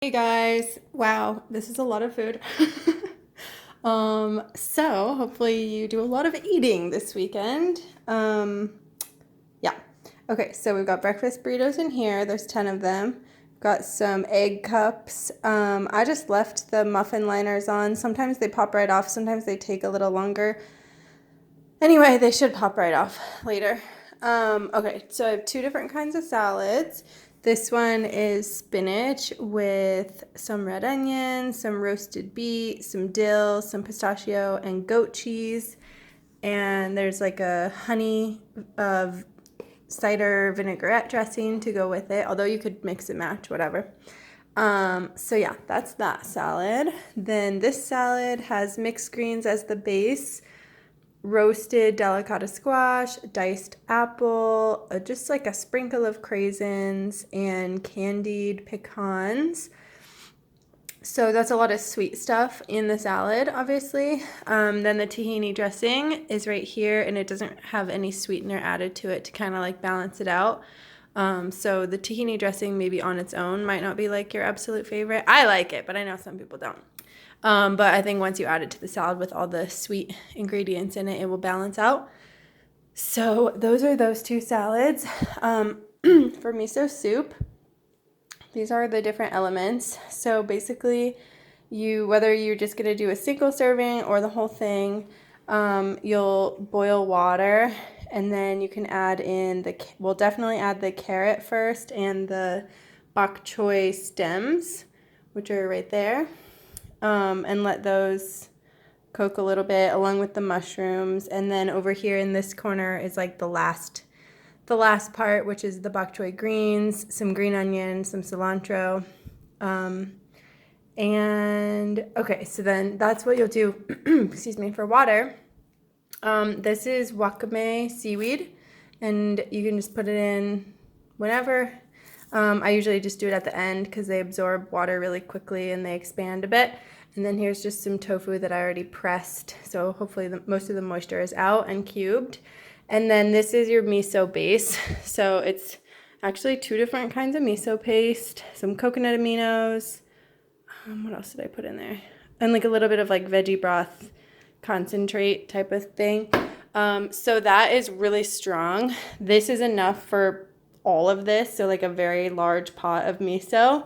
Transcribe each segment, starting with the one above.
Hey guys, wow, this is a lot of food. So hopefully you do a lot of eating this weekend. Yeah. Okay, so we've got breakfast burritos in here. There's 10 of them. Got some egg cups. I just left the muffin liners on. Sometimes they pop right off, sometimes they take a little longer. Anyway, they should pop right off later. Okay, so I have two different kinds of salads. This one is spinach with some red onion, some roasted beet, some dill, some pistachio, and goat cheese. And there's like a honey of cider vinaigrette dressing to go with it, although you could mix and match, whatever. So yeah, that's that salad. Then this salad has mixed greens as the base, roasted delicata squash, diced apple, just like a sprinkle of craisins, and candied pecans. So that's a lot of sweet stuff in the salad, obviously. Then the tahini dressing is right here, and it doesn't have any sweetener added to it to kind of like balance it out. So the tahini dressing maybe on its own might not be like your absolute favorite. I like it, but I know some people don't. But I think once you add it to the salad with all the sweet ingredients in it, it will balance out. So those are those two salads. For miso soup, these are the different elements. So basically, whether you're just gonna do a single serving or the whole thing, you'll boil water, and then you can add in we'll definitely add the carrot first and the bok choy stems, which are right there. And let those cook a little bit along with the mushrooms. And then over here in this corner is like the last part, which is the bok choy greens, some green onion, some cilantro. And okay, so then that's what you'll do, excuse me, for water. This is wakame seaweed, and you can just put it in whenever. I usually just do it at the end because they absorb water really quickly and they expand a bit. And then here's just some tofu that I already pressed, so hopefully most of the moisture is out, and cubed. And then this is your miso base. So it's actually two different kinds of miso paste, some coconut aminos. What else did I put in there? And like a little bit of like veggie broth concentrate type of thing. So that is really strong. This is enough for all of this, so like a very large pot of miso.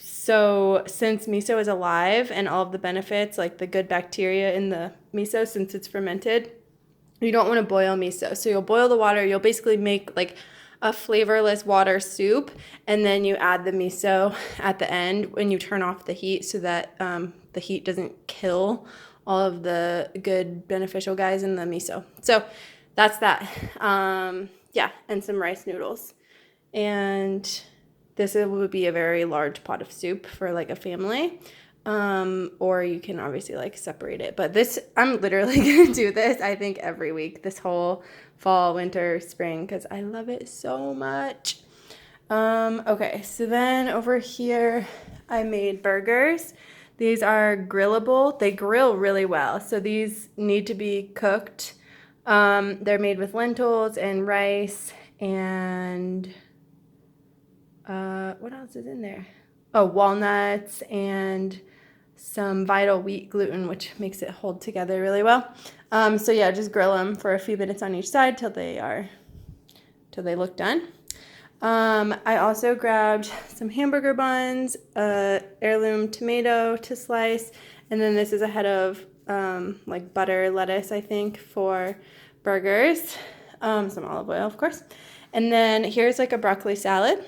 So since miso is alive and all of the benefits, like the good bacteria in the miso, since it's fermented, you don't want to boil miso. So you'll boil the water. You'll basically make like a flavorless water soup, and then you add the miso at the end when you turn off the heat, so that the heat doesn't kill all of the good beneficial guys in the miso. So that's that. Yeah, and some rice noodles. And this would be a very large pot of soup for like a family. Or you can obviously like separate it. But this, I'm literally gonna do this, I think, every week, this whole fall, winter, spring, because I love it so much. Okay, so then over here, I made burgers. These are grillable. They grill really well. So these need to be cooked. They're made with lentils and rice and what else is in there? Oh, walnuts and some Vital wheat gluten, which makes it hold together really well. So yeah, just grill them for a few minutes on each side till they look done. I also grabbed some hamburger buns, heirloom tomato to slice, and then this is a head of like butter lettuce, I think, for burgers. Some olive oil, of course. And then here's like a broccoli salad.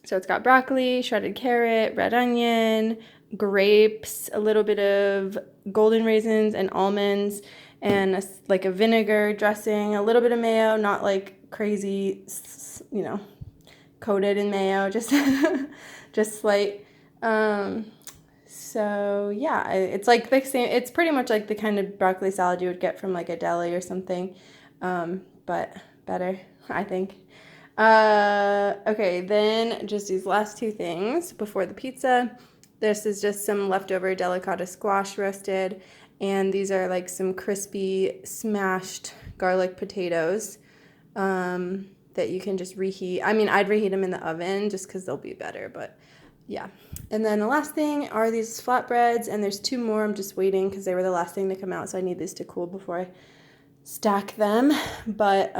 So it's got broccoli, shredded carrot, red onion, grapes, a little bit of golden raisins and almonds, and like a vinegar dressing, a little bit of mayo, not like crazy, coated in mayo, just just slight. So yeah, it's like the same. It's pretty much like the kind of broccoli salad you would get from like a deli or something, but better, I think. Okay, then just these last two things before the pizza. This is just some leftover delicata squash roasted, and these are like some crispy smashed garlic potatoes. that you can just reheat. I mean, I'd reheat them in the oven just because they'll be better, but yeah. And then the last thing are these flatbreads, and there's 2 more. I'm just waiting because they were the last thing to come out, so I need these to cool before I stack them. But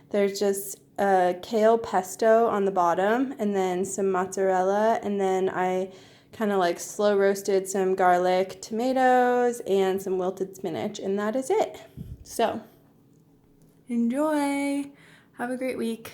there's just a kale pesto on the bottom, and then some mozzarella, and then I kind of like slow roasted some garlic, tomatoes, and some wilted spinach, and that is it. So enjoy. Have a great week.